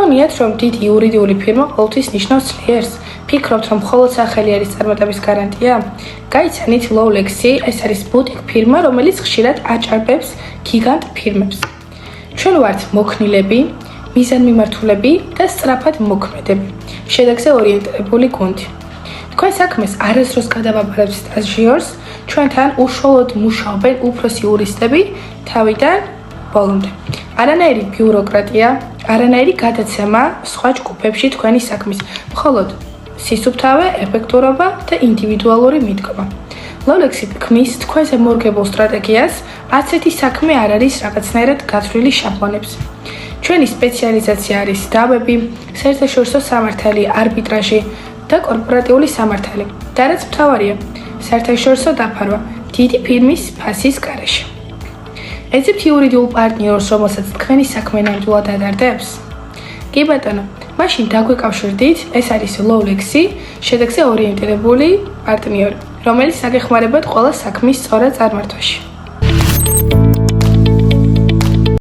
გოგონიათ, რომ დიდი იურიდიული ფირმა ყოველთვის ნიშნავს ძლიერს? ფიქრობთ, რომ მხოლოდ სახელი არის წარმატების გარანტია? გაიცანით Lowlex-ი, ეს არის ბუტიკ ფირმა, რომელიც ხშირად აჭარბებს გიგანტ ფირმებს. ჩვენ ვართ მოქნილები, მიზანმიმართულები და სწრაფად მოქმედები, შედეგზე ორიენტირებული გუნდი. თქვენ საქმეს არასდროს გადავაბარებთ სტაჟიორს, ჩვენთან უშუალოდ მუშაობენ უფროსი იურისტები თავიდან ბოლომდე. არანაირი ბიუროკრატია, არანაირი გადაცემა სხვა ჯგუფებში თქვენი საქმის, მხოლოდ სისუფთავე, ეფექტურობა და ინდივიდუალური მიდგომა. Lowlex-ი ქმნის თქვენზე მორგებულ სტრატეგიას, ასეთი საქმე არ არის რაღაცნაირად გათვლილი შაბლონებს. ჩვენი სპეციალიზაცია არის დავები, საერთაშორისო სამართალი, არბიტრაჟი და კორპორატიული სამართალი. და რაც მთავარია, საერთაშორისო დაფარვა დიდი ფირმის ფასის გარეშე. ეძებთ იურიდიულ პარტნიორს, რომელსაც თქვენი საქმე ნამდვილად ადარდებს? კი ბატონო, მაშინ დაგვიკავშირდით, ეს არის Lowlex-ი, შედეგზე ორიენტირებული პარტნიორი, რომელიც აგეხმარებათ ყველა საქმის სწორად წარმართვაში.